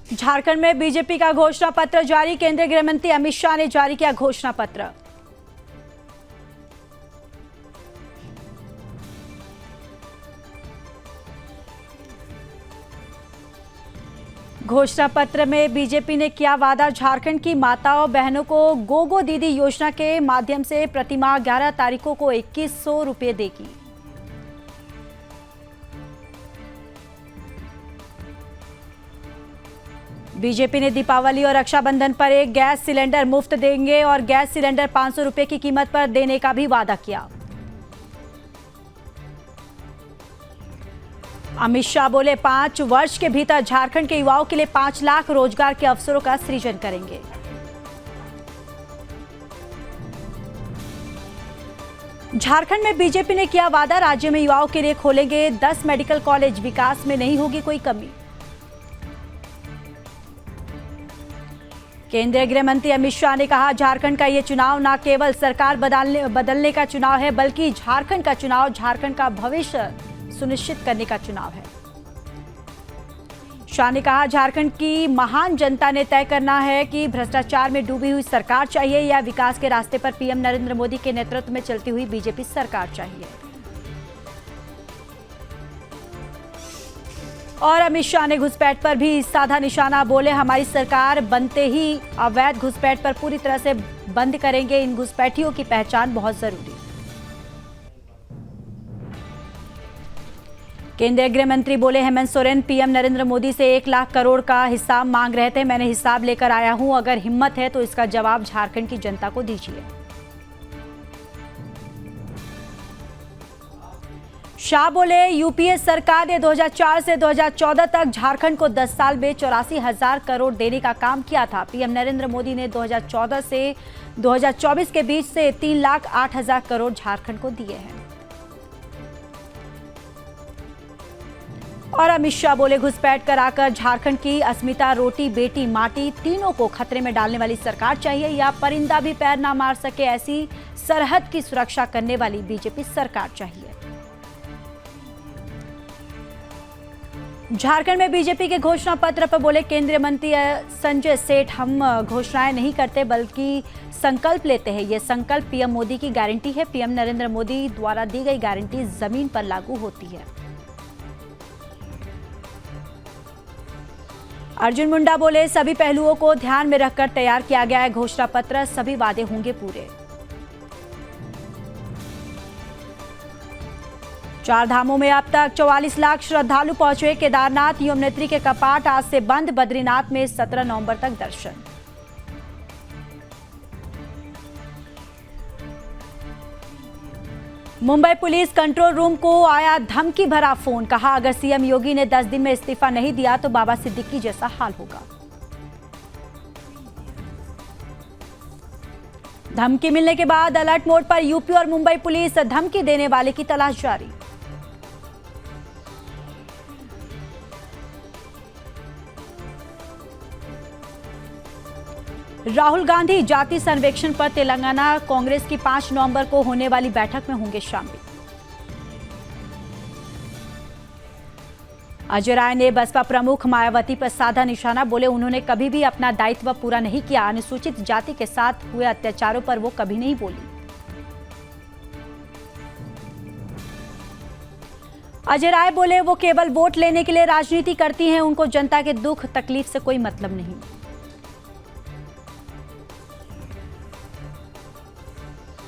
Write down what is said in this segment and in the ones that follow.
झारखंड में बीजेपी का घोषणा पत्र जारी। केंद्रीय गृह मंत्री अमित शाह ने जारी किया घोषणा पत्र। घोषणा पत्र में बीजेपी ने किया वादा, झारखंड की माताओं बहनों को गोगो दीदी योजना के माध्यम से प्रतिमाह 11 तारीखों को 2100 रुपये देगी। बीजेपी ने दीपावली और रक्षाबंधन पर एक गैस सिलेंडर मुफ्त देंगे और गैस सिलेंडर 500 रुपये की कीमत पर देने का भी वादा किया। अमित शाह बोले 5 वर्ष के भीतर झारखंड के युवाओं के लिए 5 लाख रोजगार के अवसरों का सृजन करेंगे। झारखंड में बीजेपी ने किया वादा, राज्य में युवाओं के लिए खोलेंगे 10 मेडिकल कॉलेज, विकास में नहीं होगी कोई कमी। केंद्रीय गृह मंत्री अमित शाह ने कहा, झारखंड का ये चुनाव न केवल सरकार बदलने का चुनाव है, बल्कि झारखंड का चुनाव झारखंड का भविष्य सुनिश्चित करने का चुनाव है। शाह ने कहा, झारखंड की महान जनता ने तय करना है कि भ्रष्टाचार में डूबी हुई सरकार चाहिए या विकास के रास्ते पर पीएम नरेंद्र मोदी के नेतृत्व में चलती हुई बीजेपी सरकार चाहिए। और अमित शाह ने घुसपैठ पर भी साधा निशाना, बोले हमारी सरकार बनते ही अवैध घुसपैठ पर पूरी तरह से बंद करेंगे। इन घुसपैठियों की पहचान बहुत जरूरी। केंद्रीय गृह मंत्री बोले, हेमंत सोरेन पीएम नरेंद्र मोदी से 1 लाख करोड़ का हिसाब मांग रहे थे। मैंने हिसाब लेकर आया हूं, अगर हिम्मत है तो इसका जवाब झारखंड की जनता को दीजिए। शाह बोले, यूपीए सरकार ने 2004 से 2014 तक झारखंड को 10 साल में 84,000 करोड़ देने का काम किया था। पीएम नरेंद्र मोदी ने 2014 से 2024 के बीच से 3,08,000 करोड़ झारखंड को दिए हैं। और अमित शाह बोले, घुसपैठ कराकर झारखंड की अस्मिता, रोटी बेटी माटी तीनों को खतरे में डालने वाली सरकार चाहिए या परिंदा भी पैर ना मार सके ऐसी सरहद की सुरक्षा करने वाली बीजेपी सरकार चाहिए। झारखंड में बीजेपी के घोषणा पत्र पर बोले केंद्रीय मंत्री संजय सेठ, हम घोषणाएं नहीं करते बल्कि संकल्प लेते हैं। यह संकल्प पीएम मोदी की गारंटी है। पीएम नरेंद्र मोदी द्वारा दी गई गारंटी जमीन पर लागू होती है। अर्जुन मुंडा बोले, सभी पहलुओं को ध्यान में रखकर तैयार किया गया है घोषणा पत्र, सभी वादे होंगे पूरे। 4 धामों में अब तक 44 लाख श्रद्धालु पहुंचे। केदारनाथ यमुनोत्री के कपाट आज से बंद। बद्रीनाथ में 17 नवंबर तक दर्शन। मुंबई पुलिस कंट्रोल रूम को आया धमकी भरा फोन, कहा अगर सीएम योगी ने 10 दिन में इस्तीफा नहीं दिया तो बाबा सिद्दीकी जैसा हाल होगा। धमकी मिलने के बाद अलर्ट मोड पर यूपी और मुंबई पुलिस, धमकी देने वाले की तलाश जारी। राहुल गांधी जाति सर्वेक्षण पर तेलंगाना कांग्रेस की 5 नवंबर को होने वाली बैठक में होंगे शामिल। अजय राय ने बसपा प्रमुख मायावती पर साधा निशाना, बोले उन्होंने कभी भी अपना दायित्व पूरा नहीं किया। अनुसूचित जाति के साथ हुए अत्याचारों पर वो कभी नहीं बोली। अजय राय बोले, वो केवल वोट लेने के लिए राजनीति करती हैं, उनको जनता के दुख तकलीफ से कोई मतलब नहीं।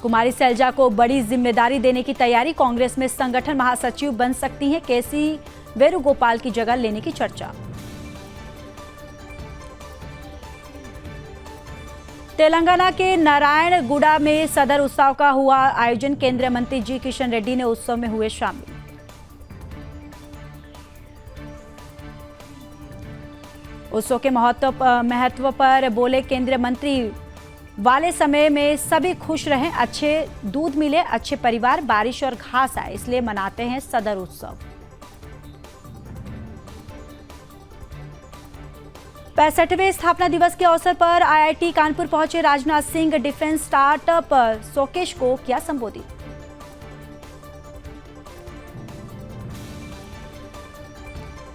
कुमारी सैलजा को बड़ी जिम्मेदारी देने की तैयारी, कांग्रेस में संगठन महासचिव बन सकती हैं। केसी वेणुगोपाल की जगह लेने की चर्चा। तेलंगाना के नारायणगुड़ा में सदर उत्सव का हुआ आयोजन। केंद्रीय मंत्री जी किशन रेड्डी ने उत्सव में हुए शामिल। उत्सव के महत्व पर बोले केंद्रीय मंत्री, वाले समय में सभी खुश रहें, अच्छे दूध मिले, अच्छे परिवार, बारिश और घास आए, इसलिए मनाते हैं सदर उत्सव। 65वें स्थापना दिवस के अवसर पर आईआईटी कानपुर पहुंचे Rajnath Singh. Defence startup showcase को किया संबोधित।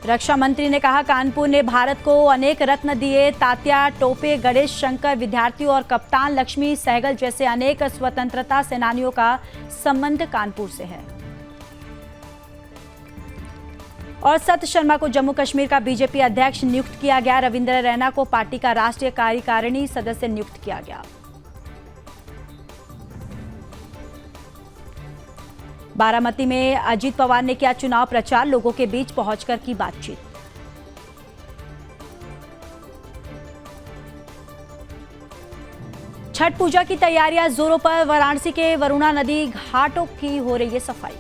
रक्षा मंत्री ने कहा, कानपुर ने भारत को अनेक रत्न दिए। तात्या टोपे, गणेश शंकर विद्यार्थियों और कप्तान लक्ष्मी सहगल जैसे अनेक स्वतंत्रता सेनानियों का संबंध कानपुर से है। और सत शर्मा को जम्मू कश्मीर का बीजेपी अध्यक्ष नियुक्त किया गया। रविंद्र रैना को पार्टी का राष्ट्रीय कार्यकारिणी सदस्य नियुक्त किया गया। बारामती में अजीत पवार ने किया चुनाव प्रचार, लोगों के बीच पहुंचकर की बातचीत। छठ पूजा की तैयारियां जोरों पर, वाराणसी के वरुणा नदी घाटों की हो रही है सफाई।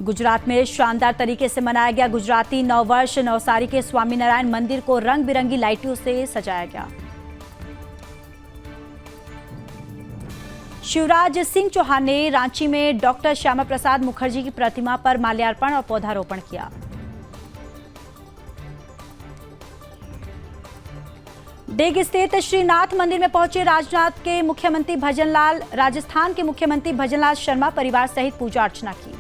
गुजरात में शानदार तरीके से मनाया गया गुजराती नववर्ष। नवसारी के स्वामीनारायण मंदिर को रंग बिरंगी लाइटों से सजाया गया। शिवराज सिंह चौहान ने रांची में डॉक्टर श्यामा प्रसाद मुखर्जी की प्रतिमा पर माल्यार्पण और पौधारोपण किया। देग स्थित श्रीनाथ मंदिर में पहुंचे राजस्थान के मुख्यमंत्री भजनलाल शर्मा परिवार सहित पूजा अर्चना की।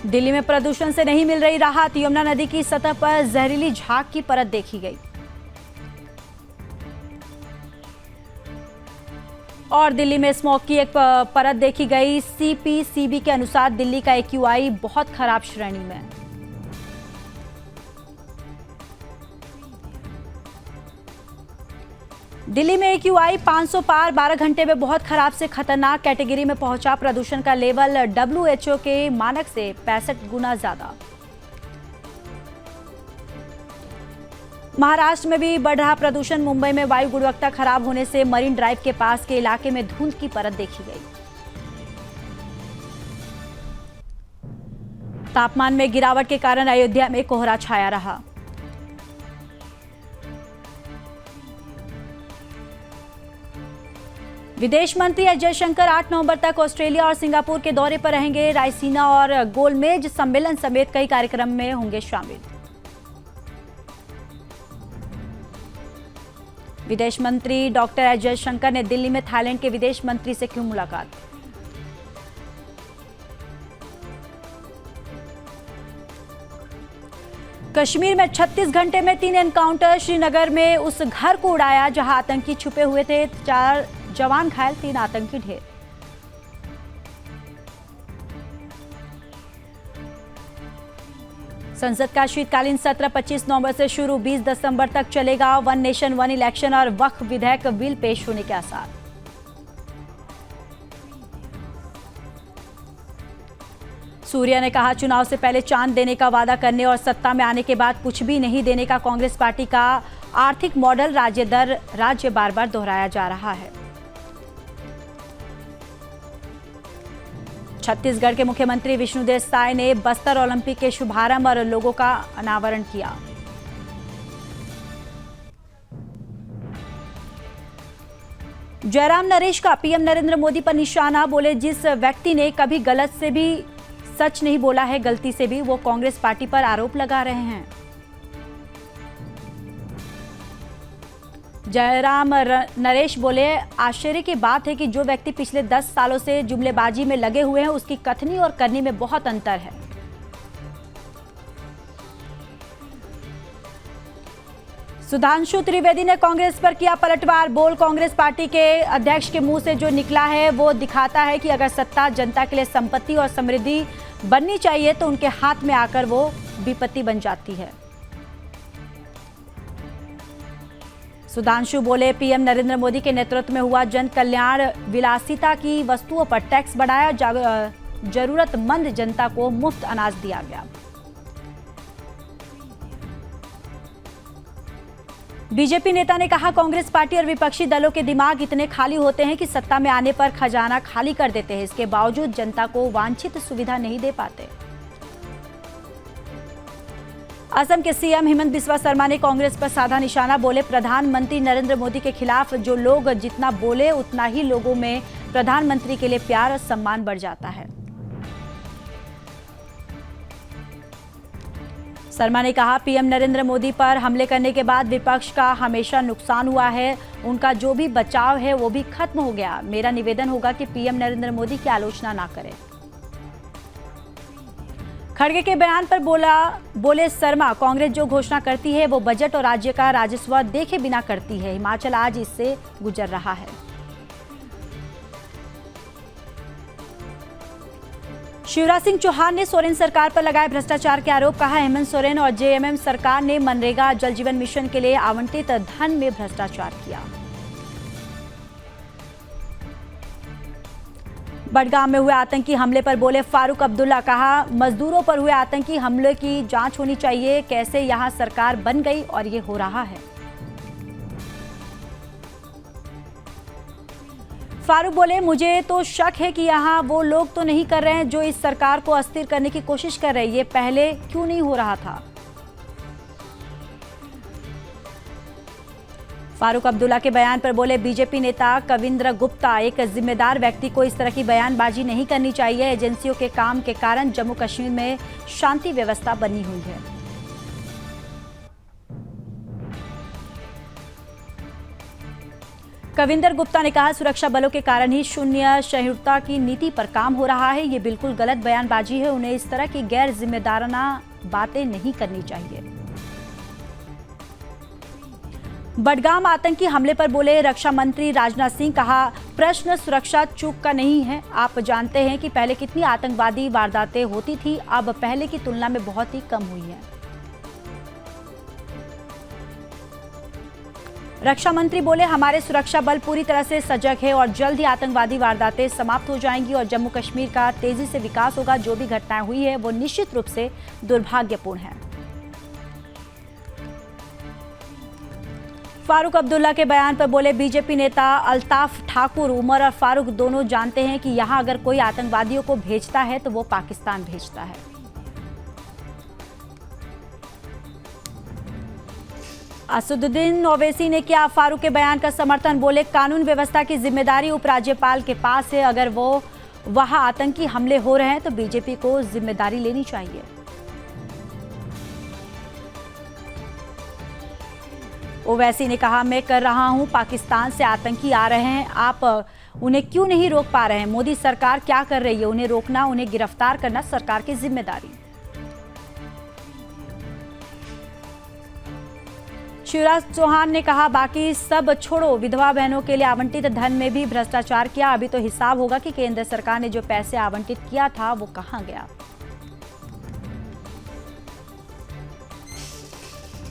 दिल्ली में प्रदूषण से नहीं मिल रही राहत। यमुना नदी की सतह पर जहरीली झाग की परत देखी गई। और दिल्ली में स्मॉग की एक परत देखी गई। सीपीसीबी के अनुसार दिल्ली का एक्यूआई बहुत खराब श्रेणी में। दिल्ली में एक्यूआई 500 पार, 12 घंटे में बहुत खराब से खतरनाक कैटेगरी में पहुंचा। प्रदूषण का लेवल WHO के मानक से 65 गुना ज्यादा। महाराष्ट्र में भी बढ़ रहा प्रदूषण। मुंबई में वायु गुणवत्ता खराब होने से मरीन ड्राइव के पास के इलाके में धुंध की परत देखी गई। तापमान में गिरावट के कारण अयोध्या में कोहरा छाया रहा। विदेश मंत्री एस जयशंकर 8 नवंबर तक ऑस्ट्रेलिया और सिंगापुर के दौरे पर रहेंगे। रायसीना और गोलमेज सम्मेलन समेत कई कार्यक्रम में होंगे शामिल। विदेश मंत्री डॉक्टर एस जयशंकर ने दिल्ली में थाईलैंड के विदेश मंत्री से की मुलाकात। कश्मीर में 36 घंटे में 3 एनकाउंटर। श्रीनगर में उस घर को उड़ाया जहां आतंकी छुपे हुए थे। 4 जवान घायल, 3 आतंकी ढेर। संसद का शीतकालीन सत्र 25 नवंबर से शुरू, 20 दिसंबर तक चलेगा। वन नेशन वन इलेक्शन और वक्फ विधेयक बिल पेश होने के आसार। सूर्या ने कहा, चुनाव से पहले चांद देने का वादा करने और सत्ता में आने के बाद कुछ भी नहीं देने का कांग्रेस पार्टी का आर्थिक मॉडल राज्य दर राज्य बार बार दोहराया जा रहा है। छत्तीसगढ़ के मुख्यमंत्री विष्णुदेव साय ने बस्तर ओलंपिक के शुभारंभ और लोगों का अनावरण किया। जयराम नरेश का पीएम नरेंद्र मोदी पर निशाना। बोले, जिस व्यक्ति ने कभी गलत से भी सच नहीं बोला है, गलती से भी, वो कांग्रेस पार्टी पर आरोप लगा रहे हैं। जयराम नरेश बोले, आश्चर्य की बात है कि जो व्यक्ति पिछले 10 सालों से जुमलेबाजी में लगे हुए हैं, उसकी कथनी और करनी में बहुत अंतर है। सुधांशु त्रिवेदी ने कांग्रेस पर किया पलटवार। बोल, कांग्रेस पार्टी के अध्यक्ष के मुंह से जो निकला है वो दिखाता है कि अगर सत्ता जनता के लिए संपत्ति और समृद्धि बननी चाहिए तो उनके हाथ में आकर वो विपत्ति बन जाती है। सुधांशु बोले, पीएम नरेंद्र मोदी के नेतृत्व में हुआ जन कल्याण। विलासिता की वस्तुओं पर टैक्स बढ़ाया, जरूरतमंद जनता को मुफ्त अनाज दिया गया। बीजेपी नेता ने कहा, कांग्रेस पार्टी और विपक्षी दलों के दिमाग इतने खाली होते हैं कि सत्ता में आने पर खजाना खाली कर देते हैं। इसके बावजूद जनता को वांछित सुविधा नहीं दे पाते। असम के सीएम हिमंत बिस्वा शर्मा ने कांग्रेस पर साधा निशाना। बोले, प्रधानमंत्री नरेंद्र मोदी के खिलाफ जो लोग जितना बोले उतना ही लोगों में प्रधानमंत्री के लिए प्यार और सम्मान बढ़ जाता है। शर्मा ने कहा, पीएम नरेंद्र मोदी पर हमले करने के बाद विपक्ष का हमेशा नुकसान हुआ है, उनका जो भी बचाव है वो भी खत्म हो गया। मेरा निवेदन होगा कि पीएम नरेंद्र मोदी की आलोचना ना करें। खड़गे के बयान पर बोले शर्मा, कांग्रेस जो घोषणा करती है वो बजट और राज्य का राजस्व देखे बिना करती है। हिमाचल आज इससे गुजर रहा है। शिवराज सिंह चौहान ने सोरेन सरकार पर लगाए भ्रष्टाचार के आरोप। कहा, हेमंत सोरेन और जेएमएम सरकार ने मनरेगा जल जीवन मिशन के लिए आवंटित धन में भ्रष्टाचार किया। बडगाम में हुए आतंकी हमले पर बोले फारूक अब्दुल्ला। कहा, मजदूरों पर हुए आतंकी हमले की जांच होनी चाहिए, कैसे यहां सरकार बन गई और ये हो रहा है। फारूक बोले, मुझे तो शक है कि यहाँ वो लोग तो नहीं कर रहे हैं जो इस सरकार को अस्थिर करने की कोशिश कर रहे हैं। ये पहले क्यों नहीं हो रहा था। फारूक अब्दुल्ला के बयान पर बोले बीजेपी नेता कविंद्र गुप्ता, एक जिम्मेदार व्यक्ति को इस तरह की बयानबाजी नहीं करनी चाहिए। एजेंसियों के काम के कारण जम्मू कश्मीर में शांति व्यवस्था बनी हुई है। कविंद्र गुप्ता ने कहा, सुरक्षा बलों के कारण ही शून्य सहिष्णुता की नीति पर काम हो रहा है। ये बिल्कुल गलत बयानबाजी है। उन्हें इस तरह की गैर जिम्मेदाराना बातें नहीं करनी चाहिए। बडगाम आतंकी हमले पर बोले रक्षा मंत्री राजनाथ सिंह। कहा, प्रश्न सुरक्षा चूक का नहीं है। आप जानते हैं कि पहले कितनी आतंकवादी वारदातें होती थी, अब पहले की तुलना में बहुत ही कम हुई है। रक्षा मंत्री बोले, हमारे सुरक्षा बल पूरी तरह से सजग है और जल्द ही आतंकवादी वारदातें समाप्त हो जाएंगी और जम्मू कश्मीर का तेजी से विकास होगा। जो भी घटनाएं हुई है वो निश्चित रूप से दुर्भाग्यपूर्ण है। फारूक अब्दुल्ला के बयान पर बोले बीजेपी नेता अल्ताफ ठाकुर, उमर और फारूक दोनों जानते हैं कि यहां अगर कोई आतंकवादियों को भेजता है तो वो पाकिस्तान भेजता है। असदुद्दीन ओवैसी ने किया फारूक के बयान का समर्थन। बोले, कानून व्यवस्था की जिम्मेदारी उपराज्यपाल के पास है। अगर वो वहां आतंकी हमले हो रहे हैं तो बीजेपी को जिम्मेदारी लेनी चाहिए। ओवैसी ने कहा, मैं कर रहा हूं, पाकिस्तान से आतंकी आ रहे हैं, आप उन्हें क्यों नहीं रोक पा रहे हैं। मोदी सरकार क्या कर रही है, उन्हें रोकना, उन्हें गिरफ्तार करना सरकार की जिम्मेदारी। शिवराज चौहान ने कहा, बाकी सब छोड़ो, विधवा बहनों के लिए आवंटित धन में भी भ्रष्टाचार किया। अभी तो हिसाब होगा कि केंद्र सरकार ने जो पैसे आवंटित किया था वो कहां गया।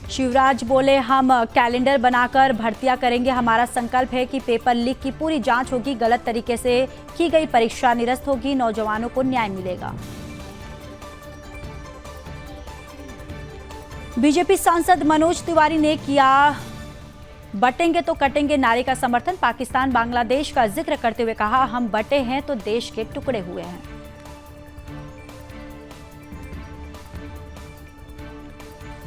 शिवराज बोले, हम कैलेंडर बनाकर भर्तियां करेंगे। हमारा संकल्प है कि पेपर लीक की पूरी जांच होगी, गलत तरीके से की गई परीक्षा निरस्त होगी, नौजवानों को न्याय मिलेगा। बीजेपी सांसद मनोज तिवारी ने किया बटेंगे तो कटेंगे नारे का समर्थन। पाकिस्तान बांग्लादेश का जिक्र करते हुए कहा, हम बटे हैं तो देश के टुकड़े हुए हैं।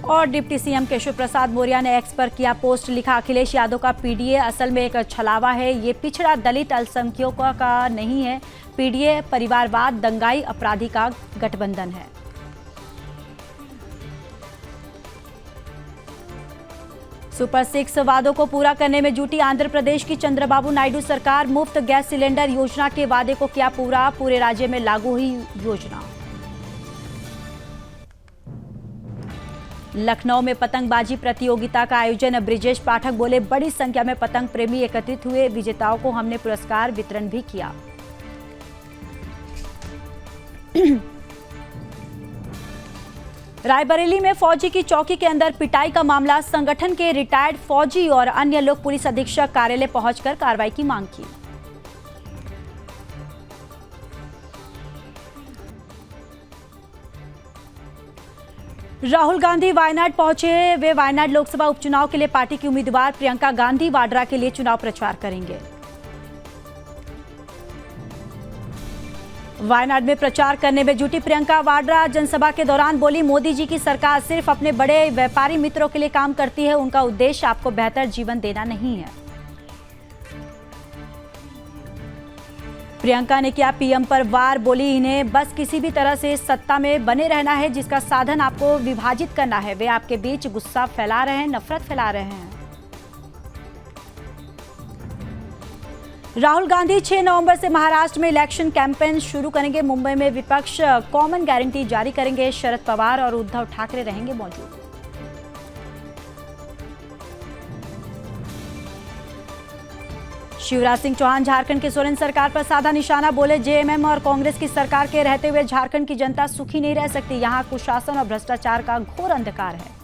और डिप्टी सीएम केशव प्रसाद मौर्य ने एक्स पर किया पोस्ट। लिखा, अखिलेश यादव का पीडीए असल में एक छलावा है। ये पिछड़ा दलित अल्पसंख्यकों का नहीं है। पीडीए परिवारवाद, दंगाई अपराधी का गठबंधन है। सुपर 6 वादों को पूरा करने में जुटी आंध्र प्रदेश की चंद्रबाबू नायडू सरकार। मुफ्त गैस सिलेंडर योजना के वादे को किया पूरा, पूरे राज्य में लागू हुई योजना। लखनऊ में पतंगबाजी प्रतियोगिता का आयोजन। ब्रिजेश पाठक बोले, बड़ी संख्या में पतंग प्रेमी एकत्रित हुए, विजेताओं को हमने पुरस्कार वितरण भी किया। रायबरेली में फौजी की चौकी के अंदर पिटाई का मामला। संगठन के रिटायर्ड फौजी और अन्य लोग पुलिस अधीक्षक कार्यालय पहुंचकर कार्रवाई की मांग की। राहुल गांधी वायनाड पहुंचे। वे वायनाड लोकसभा उपचुनाव के लिए पार्टी की उम्मीदवार प्रियंका गांधी वाड्रा के लिए चुनाव प्रचार करेंगे। वायनाड में प्रचार करने में जुटी प्रियंका वाड्रा जनसभा के दौरान बोली, मोदी जी की सरकार सिर्फ अपने बड़े व्यापारी मित्रों के लिए काम करती है, उनका उद्देश्य आपको बेहतर जीवन देना नहीं है। प्रियंका ने किया पीएम पर वार, बोली इन्हें बस किसी भी तरह से सत्ता में बने रहना है, जिसका साधन आपको विभाजित करना है। वे आपके बीच गुस्सा फैला रहे हैं, नफरत फैला रहे हैं। राहुल गांधी 6 नवंबर से महाराष्ट्र में इलेक्शन कैंपेन शुरू करेंगे। मुंबई में विपक्ष कॉमन गारंटी जारी करेंगे। शरद पवार और उद्धव ठाकरे रहेंगे मौजूद। शिवराज सिंह चौहान झारखंड की सोरेन सरकार पर साधा निशाना, बोले जेएमएम और कांग्रेस की सरकार के रहते हुए झारखंड की जनता सुखी नहीं रह सकती। यहां कुशासन और भ्रष्टाचार का घोर अंधकार है।